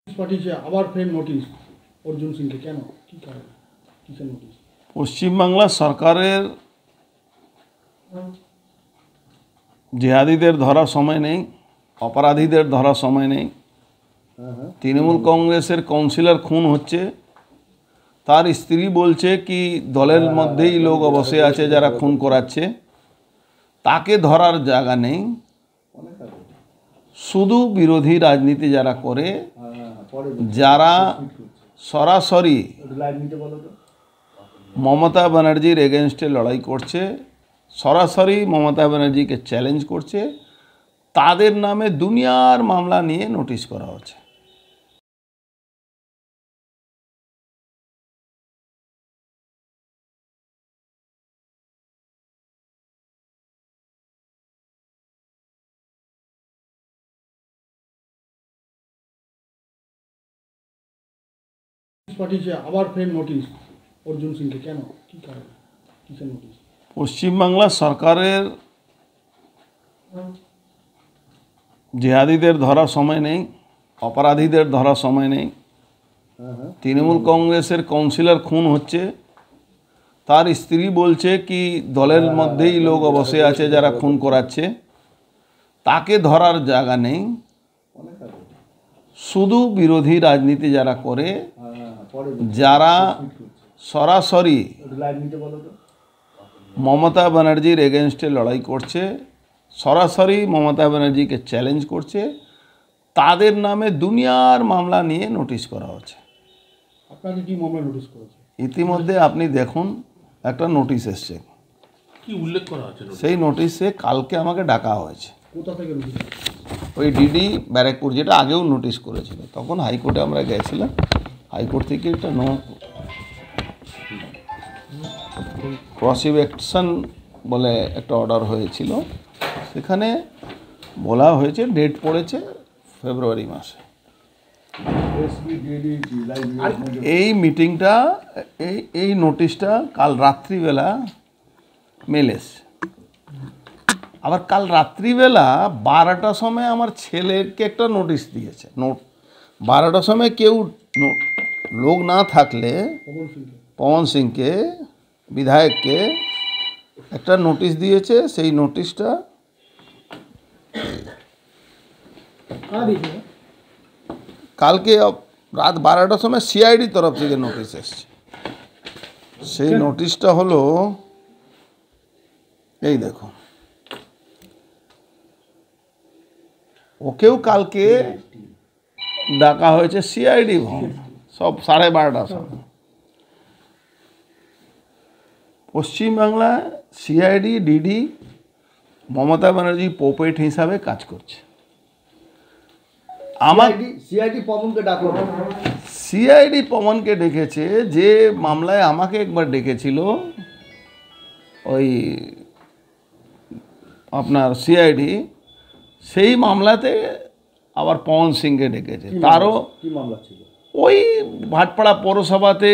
পাঠিয়েছে আবার ফের নোটিশ অর্জুন সিংকে, কেন, কি কারণ, কিসের নোটিশ? পশ্চিমবাংলা সরকারের জিহাদিদের ধরার সময় নেই, অপরাধীদের ধরার সময় নেই। তৃণমূল কংগ্রেসের কাউন্সিলর খুন হচ্ছে, তার স্ত্রী বলছে কি দলের মধ্যেই লোক বসে আছে যারা খুন করাচ্ছে, তাকে ধরার জায়গা নেই। শুধু বিরোধী রাজনীতি যারা করে, যারা সরাসরি মমতা ব্যানার্জির এগেনস্টে লড়াই করছে, সরাসরি মমতা ব্যানার্জিকে চ্যালেঞ্জ করছে, তাদের নামে দুনিয়ার মামলা নিয়ে নোটিশ করা হচ্ছে। পাঠিয়েছে আবার ফের নোটিশ অর্জুন সিংকে, কেন, কি কারণ, কিসের নোটিশ? পশ্চিমবাংলা সরকারের জিহাদিদের ধরার সময় নেই, অপরাধীদের ধরার সময় নেই। তৃণমূল কংগ্রেসের কাউন্সিলর খুন হচ্ছে, তার স্ত্রী বলছে কি দলের মধ্যেই লোক বসে আছে যারা খুন করাচ্ছে, তাকে ধরার জায়গা নেই। শুধু বিরোধী রাজনীতি যারা করে, যারা সরাসরি মমতা ব্যানার্জির এগেনস্টে লড়াই করছে, সরাসরি মমতা ব্যানার্জিকে চ্যালেঞ্জ করছে, তাদের নামে দুনিয়ার মামলা নিয়ে নোটিশ করা হচ্ছে। আপনাকে কি মামলা নোটিশ করেছে? ইতিমধ্যে আপনি দেখুন একটা নোটিশ এসছে, কি উল্লেখ করা আছে? সেই নোটিশে কালকে আমাকে ডাকা হয়েছে। কোথা থেকে নোটিশ? ওই ডিডি ব্যারাকপুর, যেটা আগেও নোটিশ করেছিল, তখন হাইকোর্টে আমরা গেছিলাম। হাইকোর্ট থেকে এটা প্রসিকিউশন বলে একটা অর্ডার হয়েছিল, সেখানে বলা হয়েছে, ডেট পড়েছে ফেব্রুয়ারি মাসে। এই মিটিংটা, এই নোটিশটা কাল রাত্রিবেলা মেল এসছে। আবার কাল রাত্রিবেলা 12টার সময় আমার ছেলেকে একটা নোটিশ দিয়েছে। 12টার সময় কেউ লোক না থাকলে পবন সিংকে, বিধায়ককে একটা নোটিশ দিয়েছে। সেই নোটিশটা কালকে রাত 12টার সময় সিআইডি তরফ থেকে নোটিশ এসছে। সেই নোটিশটা হলো এই দেখো, ওকেও কালকে ডাকা হয়েছে সিআইডি ভবন, সব 12:30টার সময়। পশ্চিমবাংলায় সিআইডি, ডিডি মমতা ব্যানার্জি পোপেট হিসাবে কাজ করছে। সিআইডি পবনকে ডেকেছে, যে মামলায় আমাকে একবার ডেকেছিল, ওই আপনার সিআইডি, সেই মামলাতে আবার পবন সিংকে ডেকেছে। তারও ওই ভাটপাড়া পৌরসভাতে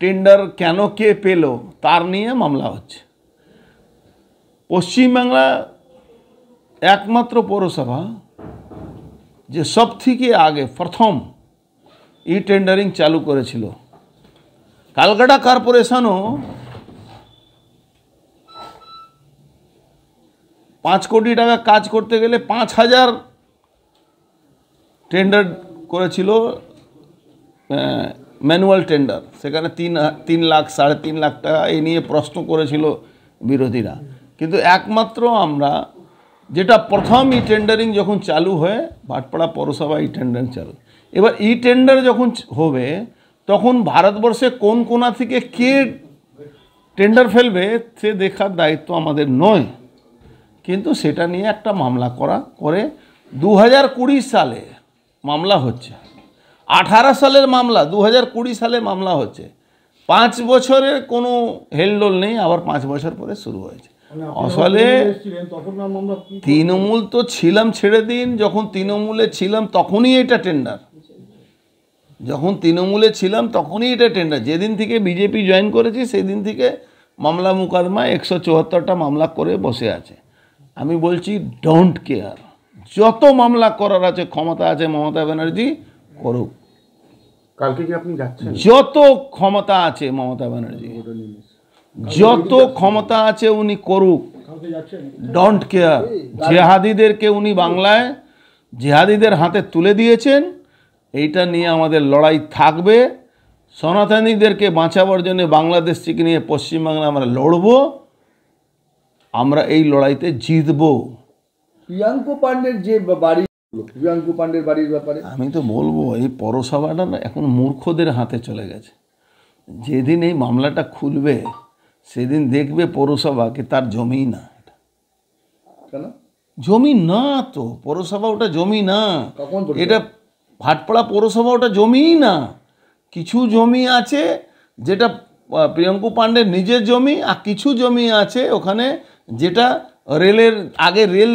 টেন্ডার কেন কে পেল তার নিয়ে মামলা হচ্ছে। পশ্চিমবাংলা একমাত্র পৌরসভা যে সব থেকে আগে প্রথম ই টেন্ডারিং চালু করেছিল। ক্যালকাটা কর্পোরেশনও 5 কোটি টাকা কাজ করতে গেলে 5,000 টেন্ডার করেছিল, ম্যানুয়াল টেন্ডার। সেখানে 3 লাখ 3.5 লাখ টাকা এই নিয়ে প্রশ্ন করেছিল বিরোধীরা। কিন্তু একমাত্র আমরা, যেটা প্রথম ই টেন্ডারিং যখন চালু হয়, ভাটপাড়া পৌরসভা ই টেন্ডারিং চালু। এবার ই টেন্ডার যখন হবে, তখন ভারতবর্ষে কোন কোনা থেকে কে টেন্ডার ফেলবে সে দেখার দায়িত্ব আমাদের নয়। কিন্তু সেটা নিয়ে একটা মামলা করে 2020 সালে মামলা হচ্ছে। 18 সালের মামলা 2020 সালে মামলা হচ্ছে। 5 বছরের কোনো হেলদোল নেই, আবার 5 বছর পরে শুরু হয়েছে। আসলে তৃণমূল তো ছিলাম, ছেড়ে দিন, যখন তৃণমূলে ছিলাম তখনই এটা টেন্ডার, যখন তৃণমূলে ছিলাম তখনই এটা টেন্ডার। যেদিন থেকে বিজেপি জয়েন করেছি সেই দিন থেকে মামলা মোকদ্দমা 174টা মামলা করে বসে আছে। আমি বলছি ডোন্ট কেয়ার, যত মামলা করার আছে, ক্ষমতা আছে মমতা ব্যানার্জি, করুক। কালকে কি আপনি যাচ্ছেন? যত ক্ষমতা আছে মমতা ব্যানার্জি, যত ক্ষমতা আছে উনি করুক, কালকে যাচ্ছেন? Don't care. জেহাদিদেরকে উনি বাংলায় জেহাদিদের হাতে তুলে দিয়েছেন, এইটা নিয়ে আমাদের লড়াই থাকবে। সনাতনীদেরকে বাঁচাবার জন্য বাংলাদেশ থেকে নিয়ে পশ্চিমবাংলা আমরা লড়ব, আমরা এই লড়াইতে জিতব। প্রিয়াঙ্কু পাণ্ডের যে বাড়ি, প্রিয়াঙ্কু পাণ্ডের বাড়ির ব্যাপারে আমি তো বলবো এই পৌরসভাটা না এখন মূর্খদের হাতে চলে গেছে। যেদিন এই মামলাটা খুলবে সেদিন দেখবে পৌরসভা কি তার জমি না, কেন জমি না তো পৌরসভা, ওটা জমি না, কখন বলবে? এটা ভাটপাড়া পৌরসভা, ওটা জমিই না। কিছু জমি আছে যেটা প্রিয়াঙ্কু পাণ্ডের নিজের জমি, আর কিছু জমি আছে ওখানে যেটা রেলের আগে রেল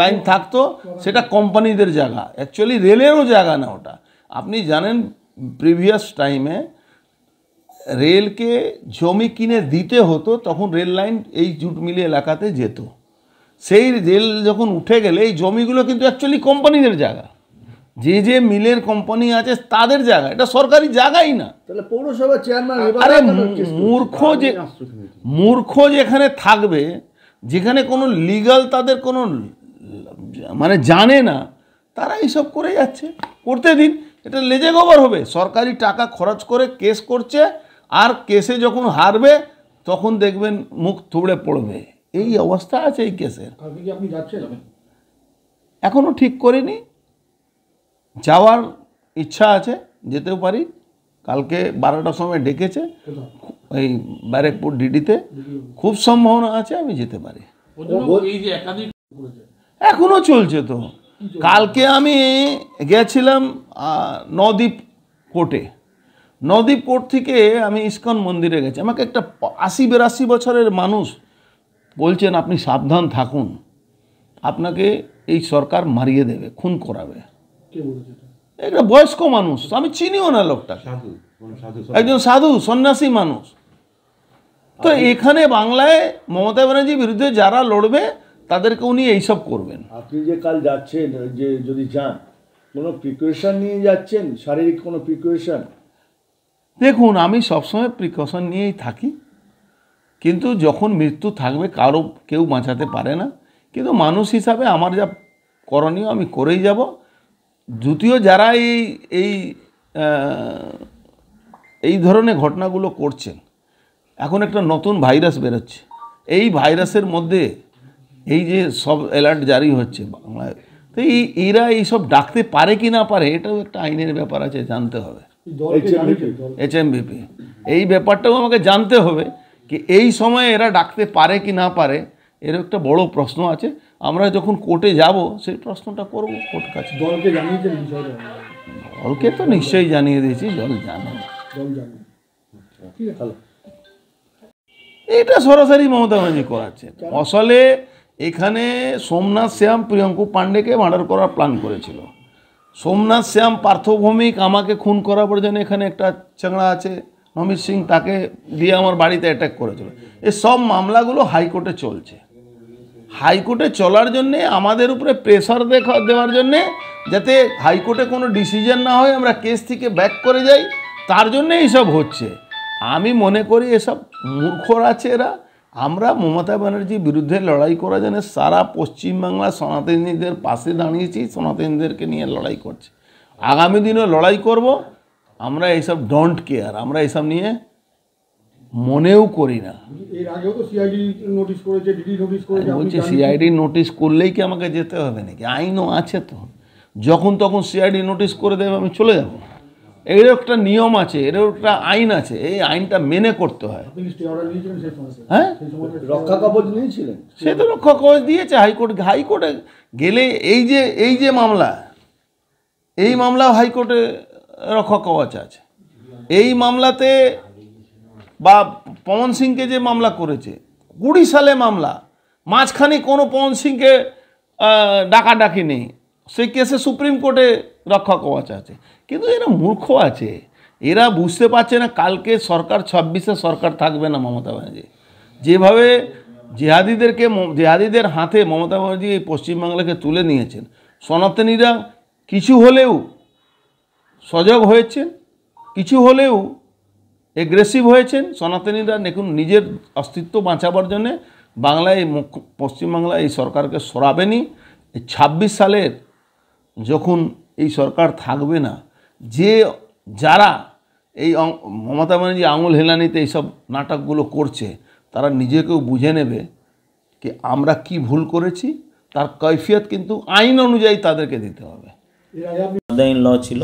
লাইন থাকতো, সেটা কোম্পানিদের জায়গা, অ্যাকচুয়ালি রেলেরও জায়গা না ওটা। আপনি জানেন প্রিভিয়াস টাইমে রেলকে জমি কিনে দিতে হতো, তখন রেল লাইন এই জুট মিলি এলাকাতে যেত। সেই রেল যখন উঠে গেলে এই জমিগুলো কিন্তু অ্যাকচুয়ালি কোম্পানিদের জায়গা, যে যে মিলের কোম্পানি আছে তাদের জায়গা, এটা সরকারি জায়গাই না। তাহলে পৌরসভার চেয়ারম্যান আরে মূর্খ যেখানে থাকবে, যেখানে কোনো লিগাল তাদের কোনো মানে জানে না, তারা এইসব করে যাচ্ছে, করতে দিন, এটা লেজে গোবর হবে। সরকারি টাকা খরচ করে কেস করছে, আর কেসে যখন হারবে তখন দেখবেন মুখ থুবড়ে পড়বে। এই অবস্থা আছে এই কেসের। কালকে কি আপনি যাচ্ছেন? এখনও ঠিক করিনি, যাওয়ার ইচ্ছা আছে, যেতেও পারি। কালকে 12টার সময় ডেকেছে এই ব্যারেকপুর ডিডিতে, খুব সম্ভাবনা আছে আমি যেতে পারি। এই যে একাধিক করেছে, এখনও চলছে তো। কালকে আমি গেছিলাম নদীপ কোর্টে, নদীপ কোর্ট থেকে আমি ইস্কন মন্দিরে গেছি। আমাকে একটা 80-82 বছরের মানুষ বলছেন আপনি সাবধান থাকুন, আপনাকে এই সরকার মারিয়ে দেবে, খুন করাবে। কে বলেছে এটা? একটা বয়স্ক মানুষ, আমি চিনিও না লোকটাকে, একজন সাধু সন্ন্যাসী মানুষ। তো এখানে বাংলায় মমতা ব্যানার্জির বিরুদ্ধে যারা লড়বে তাদেরকে উনি এইসব করবেন। আপনি যে কাল যাচ্ছেন, যে যদি যান, কোনো প্রিকশন নিয়ে যাচ্ছেন, শারীরিক কোনো প্রিকশন? দেখুন, আমি সবসময় প্রিকশন নিয়েই থাকি, কিন্তু যখন মৃত্যু থাকবে কারো কেউ বাঁচাতে পারে না, কিন্তু মানুষ হিসাবে আমার যা করণীয় আমি করেই যাব। দ্বিতীয়, যারা এই ধরনের ঘটনাগুলো করছেন, এখন একটা নতুন ভাইরাস বেরোচ্ছে, এই ভাইরাসের মধ্যে এই যে সব অ্যালার্ট জারি হচ্ছে বাংলায়, তো এরা এইসব ডাকতে পারে কি না পারে, এটাও একটা আইনের ব্যাপার আছে, জানতে হবে। HMVP এই ব্যাপারটাও আমাকে জানতে হবে কি এই সময়ে এরা ডাকতে পারে কি না পারে, এর একটা বড় প্রশ্ন আছে। আমরা যখন কোর্টে যাব সেই প্রশ্নটা করব কোর্ট কাছে। দলকে জানিয়েছেন বিষয়টা? দলকে তো নিশ্চয়ই জানিয়ে দিয়েছি, দল জানে। দল জানে, ঠিক আছে। এটা সরাসরি মমতা ব্যানার্জি করাচ্ছে। আসলে এখানে সোমনাথ শ্যাম প্রিয়াঙ্কু পাণ্ডেকে মার্ডার করার প্ল্যান করেছিল। সোমনাথ শ্যাম পার্থভৌমিক আমাকে খুন করার জন্য এখানে একটা চাংড়া আছে নমিত সিং, তাকে দিয়ে আমার বাড়িতে অ্যাটাক করেছিল। এই সব মামলাগুলো হাইকোর্টে চলছে। হাইকোর্টে চলার জন্যে আমাদের উপরে প্রেশার দেওয়ার জন্যে, যাতে হাইকোর্টে কোনো ডিসিশন না হয়, আমরা কেস থেকে ব্যাক করে যাই, তার জন্যে এইসব হচ্ছে। আমি মনে করি এসব মূর্খরা আছে এরা। আমরা মমতা ব্যানার্জির বিরুদ্ধে লড়াই করার জন্য সারা পশ্চিমবাংলা সনাতনীদের পাশে দাঁড়িয়েছি, সনাতনীদেরকে নিয়ে লড়াই করছি, আগামী দিনেও লড়াই করব। আমরা এইসব ডোন্ট কেয়ার, আমরা এইসব নিয়ে মনেও করি না। এর আগেও তো সিআইডি নোটিশ করেছে, ডিডি নোটিশ করেছে। বলছি সিআইডি নোটিশ করলেই কি আমাকে যেতে হবে নাকি? আইনও আছে তো, যখন তখন সিআইডি নোটিশ করে দেবে আমি চলে যাব। এর একটা নিয়ম আছে, এর একটা আইন আছে, এই আইনটা মেনে করতে হয়। আপনি স্টে অর্ডার নিয়েছিলেন সেই সময়? হ্যাঁ, রক্ষা কবচ নিয়েছিলেন? সে তো রক্ষা কবচ দিয়েছে হাইকোর্টে গেলে। এই যে মামলা, এই মামলা হাইকোর্টে রক্ষা কবচ আছে। এই মামলাতে বা পবন সিংকে যে মামলা করেছে 20 সালে মামলা, মাঝখানে কোনো পবন সিংকে ডাকাডাকি নেই, সেই কেসে সুপ্রিম কোর্টে রক্ষা কবচ আছে। কিন্তু এরা মূর্খ আছে, এরা বুঝতে পারছে না কালকে সরকার 26-এ সরকার থাকবে না মমতা ব্যানার্জি। যেভাবে জেহাদিদের হাতে মমতা ব্যানার্জি এই পশ্চিমবাংলাকে তুলে নিয়েছেন, সনাতনীরা কিছু হলেও সজাগ হয়েছেন, কিছু হলেও এগ্রেসিভ হয়েছেন। সনাতনীরা দেখুন নিজের অস্তিত্ব বাঁচাবার জন্যে বাংলায় পশ্চিমবাংলায় এই সরকারকে সরাবেনি। 26 সালের যখন এই সরকার থাকবে না, যারা এই মমতা ব্যানার্জি আঙুল হেলানিতে এইসব নাটকগুলো করছে, তারা নিজেকেও বুঝে নেবে কি আমরা কি ভুল করেছি, তার কৈফিয়ত কিন্তু আইন অনুযায়ী তাদেরকে দিতে হবে। ফাদার ইন ল ছিল,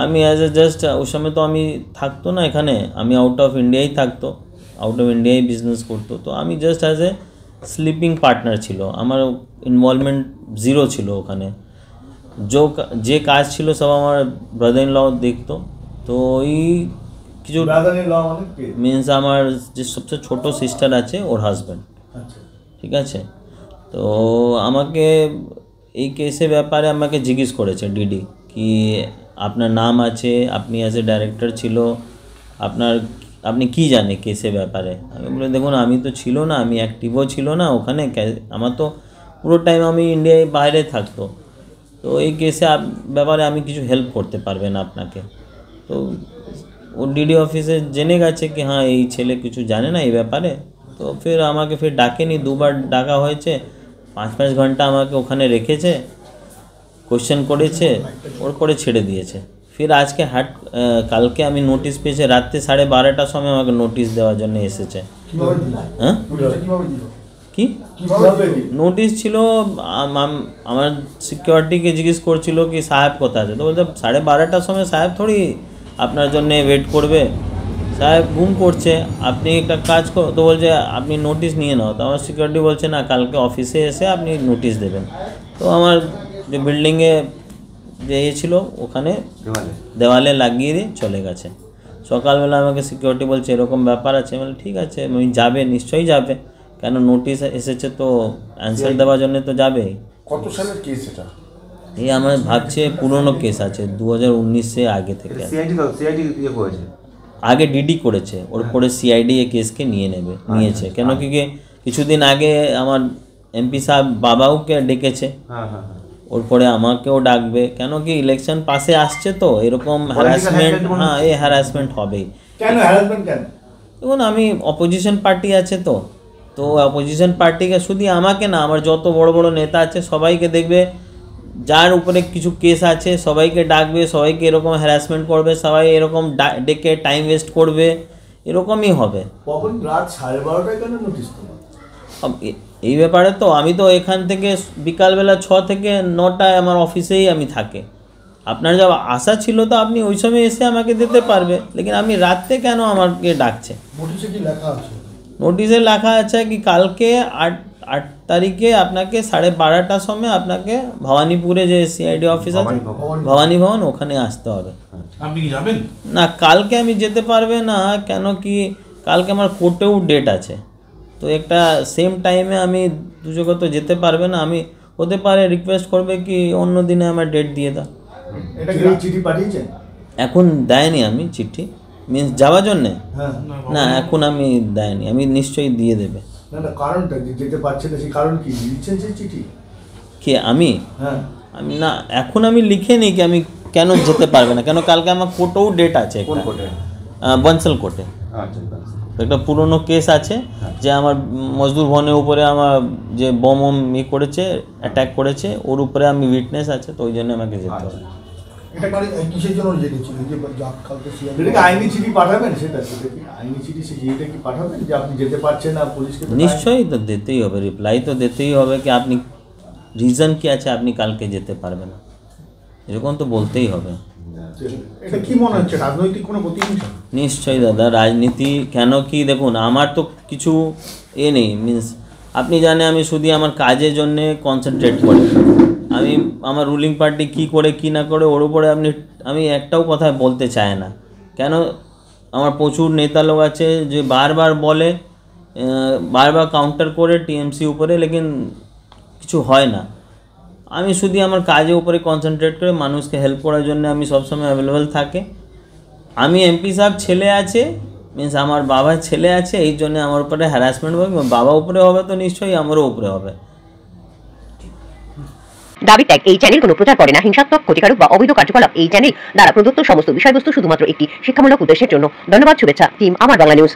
আমি অ্যাজ এ জাস্ট ওই সময় তো আমি থাকতো না এখানে, আমি আউট অফ ইন্ডিয়াই থাকতো, আউট অফ ইন্ডিয়াই বিজনেস করতো। তো আমি just as a sleeping partner ছিল, আমার ইনভলভমেন্ট জিরো ছিল ওখানে। যে কাজ ছিল সব আমার ব্রাদার ইন ল দেখতো। তো ওই কিছু মিনস আমার যে সবচেয়ে ছোটো সিস্টার আছে ওর হাজব্যান্ড, ঠিক আছে। তো আমাকে এই কেসের ব্যাপারে আমাকে জিজ্ঞেস করেছে ডিডি কি আপনার নাম আছে, আপনি অ্যাজ এ ডাইরেক্টর ছিল, আপনি কি জানে কেসের ব্যাপারে। আমি বলে দেখুন আমি তো ছিল না, আমি অ্যাক্টিভও ছিল না ওখানে, আমার তো পুরো টাইম আমি ইন্ডিয়ায় বাইরে থাকতো। তো এই কেসে ব্যাপারে আমি কিছু হেল্প করতে পারবে না আপনাকে। তো ও ডিডি অফিসে জেনে গেছে কি হ্যাঁ এই ছেলে কিছু জানে না এই ব্যাপারে। তো ফির আমাকে ফির ডাকেনি, দুবার ডাকা হয়েছে, 5-5 ঘন্টা আমাকে ওখানে রেখেছে, কোশ্চেন করেছে, ওর করে ছেড়ে দিয়েছে। ফির আজকে কালকে আমি নোটিশ পেয়েছি, রাত্রে 12:30টার সময় আমাকে নোটিশ দেওয়ার জন্য এসেছে। হ্যাঁ কি নোটিশ ছিল, আমার সিকিউরিটিকে জিজ্ঞেস করছিল কি সাহেব কোথায় আছে। তো বলতে 12:30টার সময় সাহেব থোড়ি আপনার জন্যে ওয়েট করবে, সাহেব ঘুম করছে, আপনি একটা কাজ তো বলছে আপনি নোটিশ নিয়ে নাও। তো আমার সিকিউরিটি বলছে না কালকে অফিসে এসে আপনি নোটিশ দেবেন। তো আমার যে বিল্ডিংয়ে যে ছিল ওখানে দেওয়ালে লাগিয়ে দিয়ে চলে গেছে। সকালবেলা আমাকে সিকিউরিটি বলছে এরকম ব্যাপার আছে। বলে ঠিক আছে আমি যাবে, নিশ্চয়ই যাবে, কেন নোটিশ এসেছে তো অ্যান্সার দেওয়ার জন্য তো যাবে। কত সালের কেস এটা? এই আমার ভাবছে পুরনো কেস আছে 2019 আগে থেকে। সিআইডি করেছে, আগে ডিডি করেছে, ওর পরে সিআইডি এই কেসকে নিয়েছে। কেন কি কিছুদিন আগে আমার এমপি সাহেব বাবাওকে ডেকেছে, ওর পরে আমাকেও ডাকবে। কেন কি ইলেকশন পাশে আসছে তো এরকম হ্যারাসমেন্ট, হ্যাঁ এই হ্যারাসমেন্ট হবেই। কেন হ্যারাসমেন্ট কেন? দেখুন আমি অপোজিশন পার্টি আছে তো অপোজিশন পার্টিকে শুধু আমাকে না, আমার যত বড় বড় নেতা আছে সবাইকে দেখবে, যার উপরে কিছু কেস আছে সবাইকে ডাকবে, সবাইকে এরকম হ্যারাসমেন্ট করবে, সবাই এরকম ডেকে টাইম ওয়েস্ট করবে, এরকমই হবে। কখন রাত 12:30টায় কেন নোটিশ তোমার? এই ব্যাপারে তো আমি তো এখান থেকে বিকালবেলা 6 থেকে 9টায় আমার অফিসেই আমি থাকে। আপনার যা আশা ছিল তো আপনি ওই সময় এসে আমাকে দিতে পারবে, লেকিন আমি রাত্রে কেন আমাকে ডাকছে? নোটিশে কি লেখা আছে? নোটিশে লেখা আছে কি কালকে 8 তারিখে আপনাকে 12:30টার সময় আপনাকে ভবানীপুরে যে সিআইডি অফিস আছে ভবানী ভবন ওখানে আসতে হবে। আপনি কি যাবেন? না কালকে আমি যেতে পারবে না, কেন কি কালকে আমার কোর্টেও ডেট আছে। তো একটা সেম টাইমে আমি দুজনে তো যেতে পারবে না। আমি হতে পারে রিকোয়েস্ট করবে কি অন্য দিনে আমার ডেট দিয়ে দাও। এটা কি চিঠি পাঠিয়েছেন? এখন দেয়নি আমি চিঠি, মিন্স যাওয়ার জন্যে। হ্যাঁ না এখন আমি দেয়নি, আমি নিশ্চয়ই দিয়ে দেবে। না না কারণটা যেতে পারছে না, সেই কারণ কি লিখছেন সেই চিঠি? কে আমি? হ্যাঁ আমি না এখন আমি লিখে নিই কি আমি কেন যেতে পারবে না, কেন কালকে আমার কোর্টেও ডেট আছে, কোন কোর্টে? বনসল কোর্টে। আচ্ছা একটা পুরনো কেস আছে যে আমার মজদুর ভবনের উপরে আমার যে বম করেছে, অ্যাটাক করেছে, ওর উপরে আমি উইটনেস আছে, তো ওই জন্য আমাকে যেতে হবে। এটা কিসের জন্য জেনেছিল যে কালকে সিআইডি? এটা কি আইনি চিঠি পাঠাবেন? সেটা কি আইনি চিঠি সেটা কি পাঠাবেন যে আপনি যেতে পারছেন না পুলিশকে? নিশ্চয়ই তো দিতেই হবে, রিপ্লাই তো দিতেই হবে কি আপনি রিজন কি আছে আপনি কালকে যেতে পারবেন না, এরকম তো বলতেই হবে। এটা কি মনে হচ্ছে রাজনৈতিক কোনো প্রতিহিংসা? নিশ্চয়ই দাদা রাজনীতি, কেন কি দেখুন আমার তো কিছু নেই, মিন্স আপনি জানেন আমি শুধু আমার কাজের জন্যে কনসেন্ট্রেট করি। আমি আমার রুলিং পার্টি কি করে কি না করে ওর উপরে আমি একটাও কথা বলতে চাই না। কেন আমার প্রচুর নেতা লোক আছে যে বারবার বলে, বারবার কাউন্টার করে টিএমসি উপরে, লেকিন কিছু হয় না। আমি শুধু আমার কাজের উপরে কনসেন্ট্রেট করে মানুষকে হেল্প করার জন্য আমি সবসময় অ্যাভেলেবেল থাকে। আমি এমপি সাহেব ছেলে আছে, মিন্স আমার বাবার ছেলে আছে, এই জন্য আমার উপরে হ্যারাসমেন্ট হবে। বাবা উপরে হবে তো নিশ্চয়ই আমারও উপরে হবে। দাবি ত্যাগ। এই চ্যানেল কোনো প্রচার করে না হিংসাত্মক, ক্ষতিকারক বা অবৈধ কার্যকলাপ। এই চ্যানেল দ্বারা প্রদত্ত সমস্ত বিষয়বস্তু শুধুমাত্র একটি শিক্ষামূলক উদ্দেশ্যের জন্য। ধন্যবাদ। শুভেচ্ছা টিম আমার বাংলা নিউজ।